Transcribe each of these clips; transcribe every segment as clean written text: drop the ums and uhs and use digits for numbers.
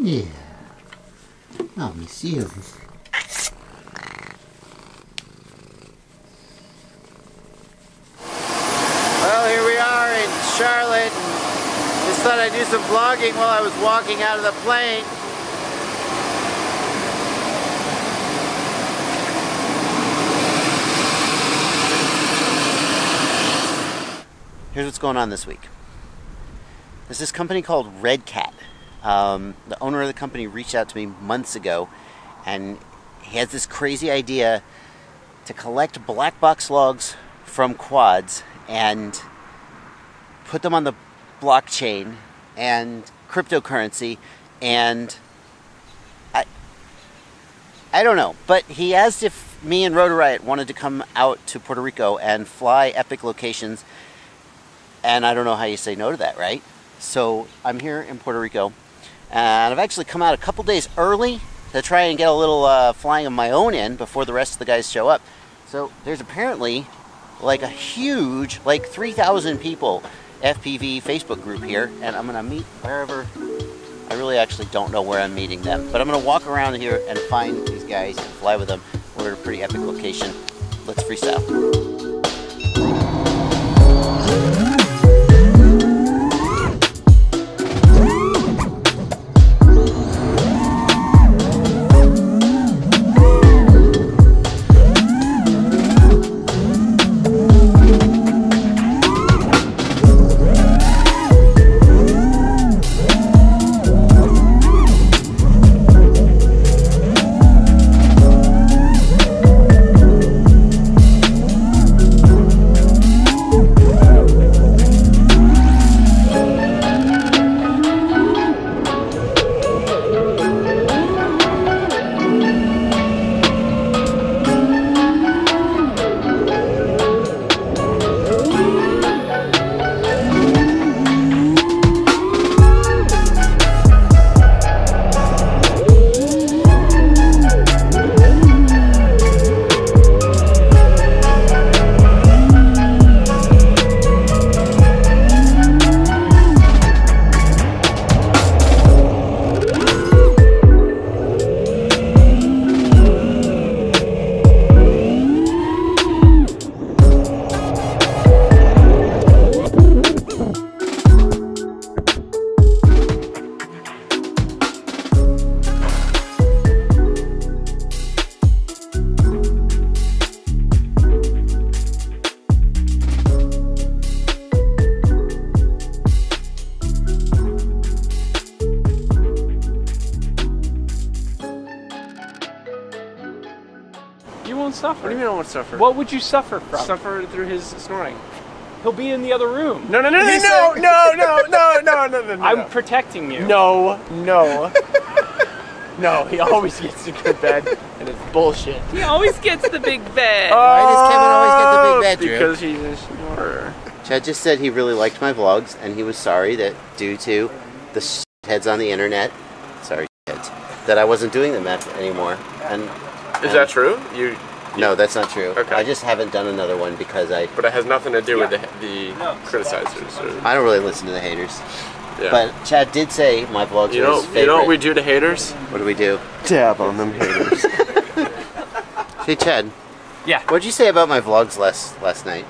Yeah. I'll miss you. Well, here we are in Charlotte. Just thought I'd do some vlogging while I was walking out of the plane. Here's what's going on this week. There's this company called RedCat. The owner of the company reached out to me months ago, and he has this crazy idea to collect black box logs from quads and put them on the blockchain and cryptocurrency, and I don't know, but he asked if me and Rotor Riot wanted to come out to Puerto Rico and fly epic locations, and I don't know how you say no to that, right? So I'm here in Puerto Rico, and I've actually come out a couple days early to try and get a little flying of my own in before the rest of the guys show up. So there's apparently like a huge, like 3,000 people FPV Facebook group here, and I'm gonna meet wherever. I really actually don't know where I'm meeting them, but I'm gonna walk around here and find these guys and fly with them. We're at a pretty epic location. Let's freestyle. You won't suffer. What do you mean I won't suffer? What would you suffer from? Suffer through his snoring. He'll be in the other room. No. I'm protecting you. No. No, he always gets to go to bed, and it's bullshit. He always gets the big bed. Why does Kevin always get the big bed, Drew? Because he's a snorer. Chad just said he really liked my vlogs, and he was sorry that due to the heads on the internet, sorry heads, that I wasn't doing them anymore. And is that true? No, that's not true. Okay. I just haven't done another one because But it has nothing to do with the criticizers. Or... I don't really listen to the haters. Yeah. But Chad did say my vlogs were his favorite. You know what we do to haters? What do we do? Dab on them haters. Hey Chad. Yeah. What'd you say about my vlogs last night?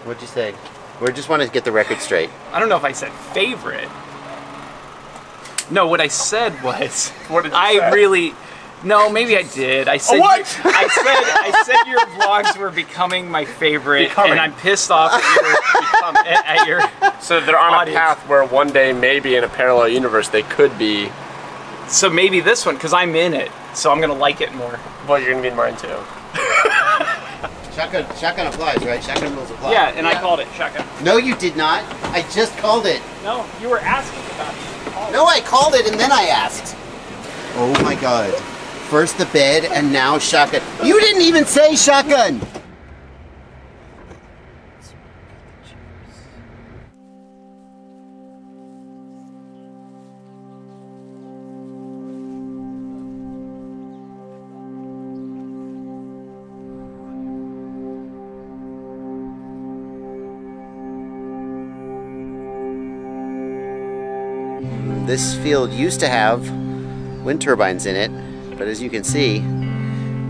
What'd you say? We just want to get the record straight. I don't know if I said favorite. No, what I said was... What did you say? really... No, maybe I did. I said what? I said your vlogs were becoming my favorite, and I'm pissed off at your So they're on audience. a path where one day, maybe in a parallel universe, they could be. So maybe this one, because I'm in it, so I'm gonna like it more. Well, you're gonna be in mine too. Shotgun applies, right? Shotgun rules apply. Yeah, and I called it shotgun. No, you did not. I just called it. No, you were asking about it. No, I called it and then I asked. Oh my god. First the bed and now shotgun. You didn't even say shotgun! This field used to have wind turbines in it, but as you can see,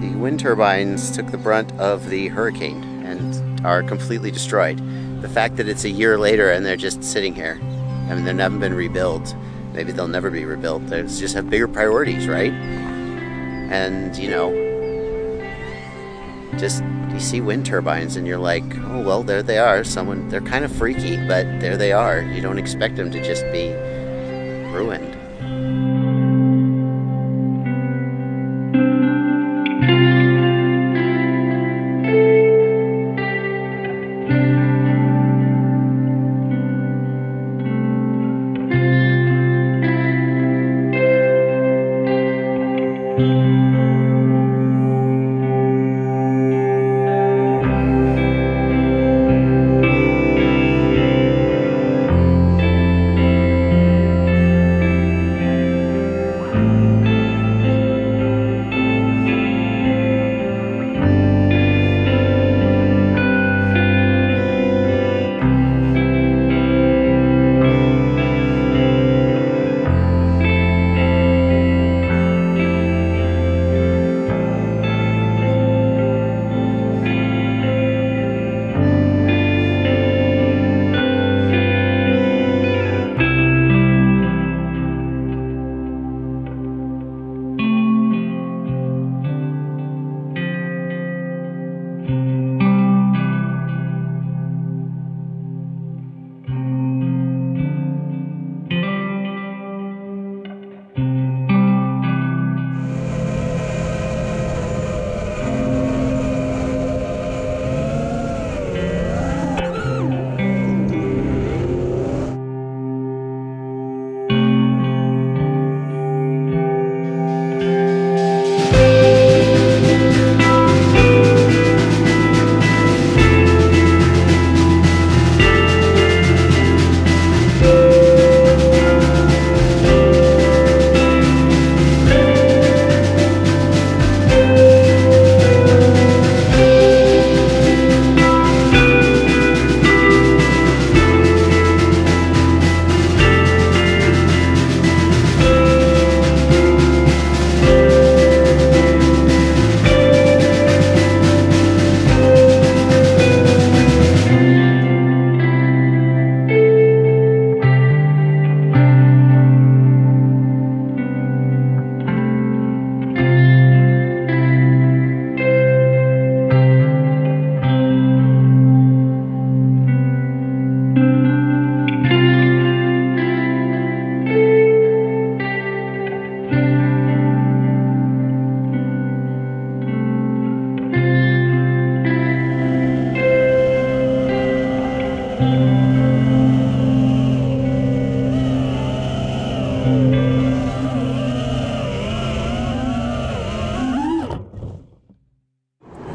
the wind turbines took the brunt of the hurricane and are completely destroyed. The fact that it's a year later and they're just sitting here, I mean, they haven't been rebuilt. Maybe they'll never be rebuilt. They just have bigger priorities, right? And, you know, just you see wind turbines and you're like, oh, well, there they are. They're kind of freaky, but there they are. You don't expect them to just be ruined.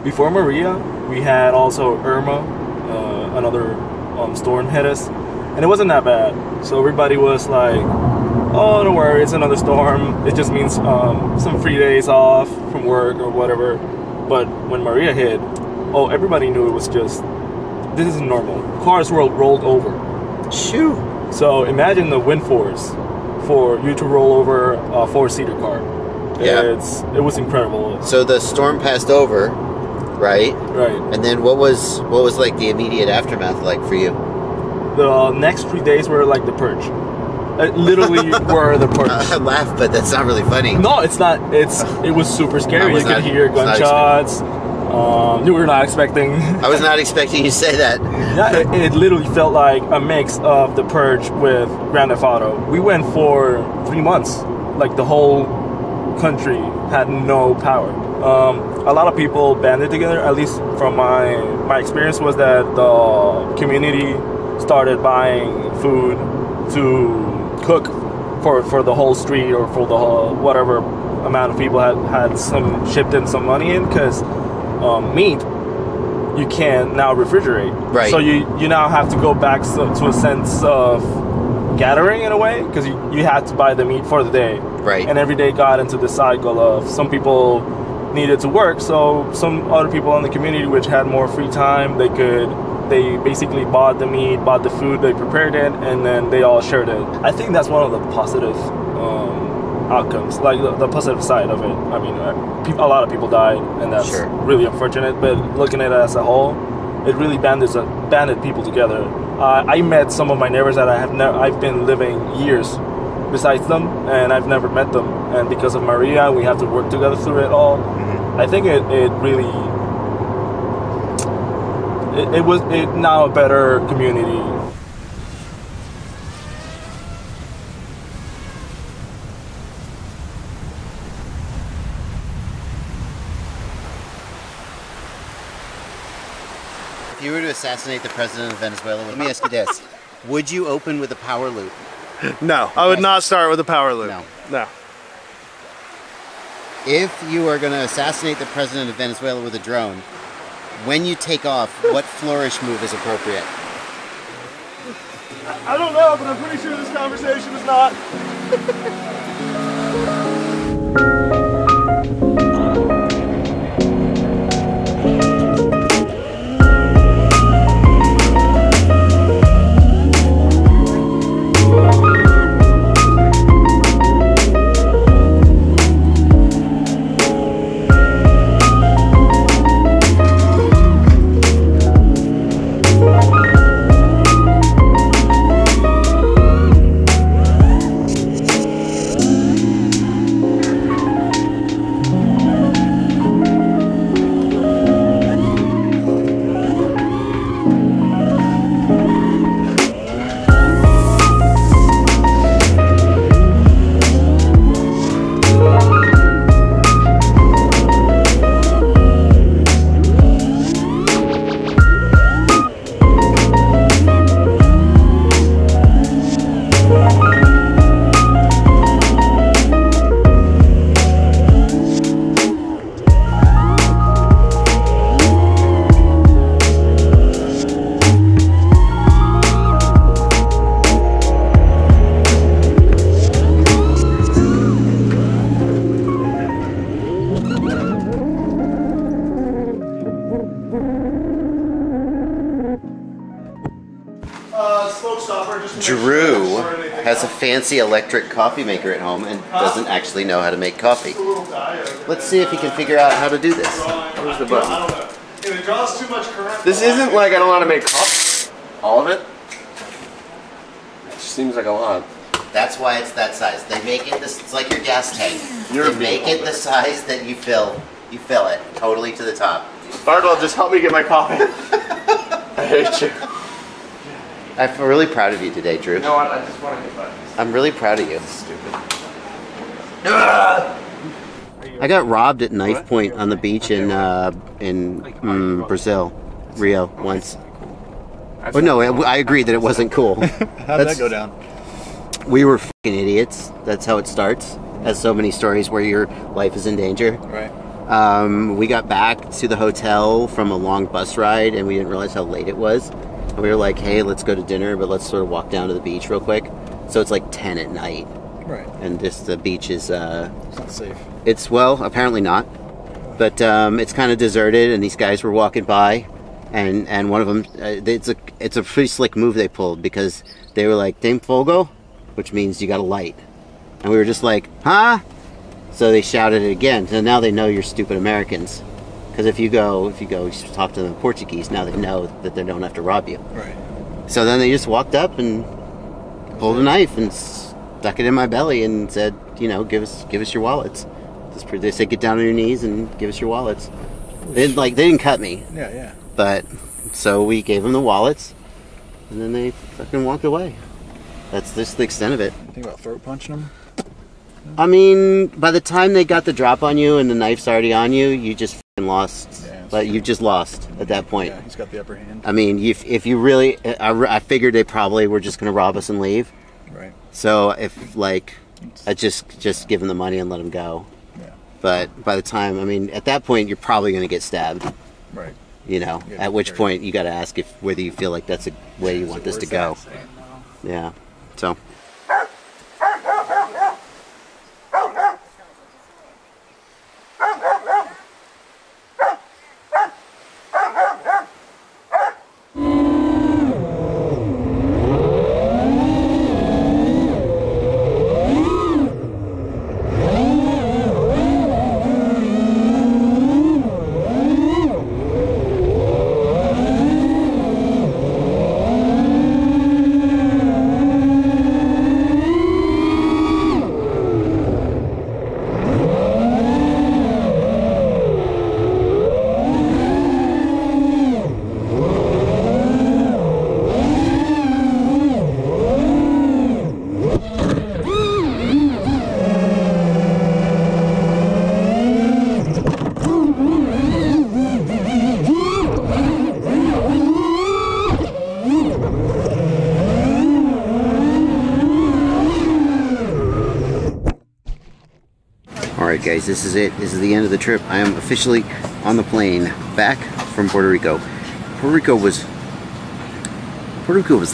Before Maria, we had also Irma, another storm hit us, and it wasn't that bad. So everybody was like, oh, don't worry, it's another storm. It just means some free days off from work or whatever. But when Maria hit, oh, everybody knew it was just, this isn't normal. Cars rolled over. Shoo! So imagine the wind force for you to roll over a four-seater car. Yeah. It was incredible. So the storm passed over, right? Right. And then what was like the immediate aftermath like for you? The next 3 days were like the purge. It literally were the purge. I laugh, but that's not really funny. No, it's not. It was super scary. You could hear gunshots. You were not expecting. I was not expecting you to say that. Yeah, it literally felt like a mix of the purge with Grand Theft Auto. We went for 3 months. Like the whole country had no power. A lot of people banded together. At least from my experience was that the community started buying food to cook for the whole street or for the whole whatever amount of people had some shipped in some money in, because meat you can now refrigerate. Right. So you now have to go back to a sense of gathering in a way, because you had to buy the meat for the day. Right. And every day got into the cycle of some people needed to work, so some other people in the community which had more free time, they could They basically bought the meat, bought the food, they prepared it, and then they all shared it. I think that's one of the positive outcomes, like the positive side of it. I mean, a lot of people died, and that's really unfortunate. But looking at it as a whole, it really banded people together. I met some of my neighbors that I've been living years besides them, and I've never met them. And because of Maria, we have to work together through it all. I think it really it was now a better community. If you were to assassinate the president of Venezuela, let me ask you this. Would you open with a power loop? No, I would not start with a power loop. No. If you are going to assassinate the president of Venezuela with a drone, when you take off, what flourish move is appropriate? I don't know, but I'm pretty sure this conversation is not. Drew has a fancy electric coffee maker at home and doesn't actually know how to make coffee. Let's see if he can figure out how to do this. Where's the button? I don't know. If it draws too much current. This isn't like I don't know how to make coffee. All of it? It just seems like a lot. That's why it's that size. They make it this. It's like your gas tank. You're they make it the size that you fill. You fill it totally to the top. Bardwell, just help me get my coffee. I hate you. I'm really proud of you today, Drew. You know what? I just want to get buttons. I'm really proud of you. Stupid. I got robbed at knife point on the beach in Brazil, Rio, once. Oh no, I agree that it wasn't cool. How did that go down? We were fucking idiots. That's how it starts. As so many stories where your life is in danger. Right. We got back to the hotel from a long bus ride, and we didn't realize how late it was. And we were like, hey, let's go to dinner, but let's sort of walk down to the beach real quick. So it's like 10 at night. Right. And the beach is... it's not safe. It's, well, apparently not. But it's kind of deserted, and these guys were walking by, and one of them... it's a pretty slick move they pulled, because they were like, Tem fogo? Which means you got a light. And we were just like, huh? So they shouted it again. So now they know you're stupid Americans. Because if you go talk to them in Portuguese, now they know that they don't have to rob you. Right. So then they just walked up and pulled a knife and stuck it in my belly and said, give us your wallets. They said, get down on your knees and give us your wallets. They didn't cut me. Yeah, yeah. But so we gave them the wallets, and then they fucking walked away. That's just the extent of it. Think about throat punching them? I mean, by the time they got the drop on you and the knife's already on you, you just fucking lost. Yeah, but you've just lost at that point. Yeah, he's got the upper hand. I mean, if you really, I figured they probably were just going to rob us and leave. Right. So if I just give them the money and let them go. Yeah. But by the time, I mean, at that point, you're probably going to get stabbed. Right. At which point you got to ask whether you feel like that's a way you want this to go. Yeah. So. Alright guys, this is it. This is the end of the trip. I am officially on the plane back from Puerto Rico. Puerto Rico was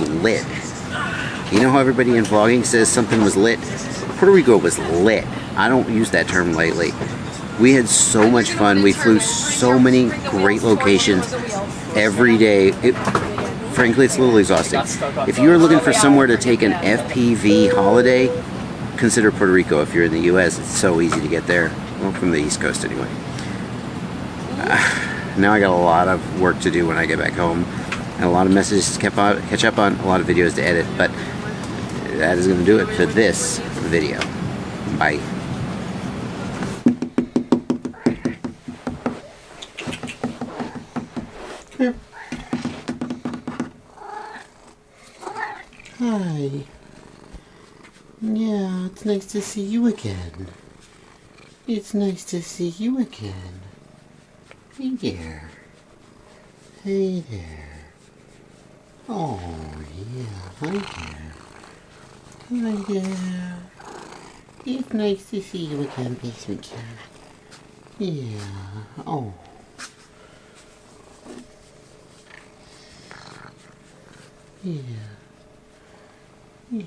lit. You know how everybody in vlogging says something was lit? Puerto Rico was lit. I don't use that term lightly. We had so much fun. We flew so many great locations every day. Frankly, it's a little exhausting. If you're looking for somewhere to take an FPV holiday, consider Puerto Rico. If you're in the US, it's so easy to get there. Well, from the East Coast anyway. Now I got a lot of work to do when I get back home, and a lot of messages to catch up on, a lot of videos to edit, but that is going to do it for this video. Bye. Hi. Yeah, it's nice to see you again. It's nice to see you again. Hey there. Hey there. Oh, yeah. Hi there. Hi there. It's nice to see you again, basement cat. Yeah. Oh. Yeah. Yeah.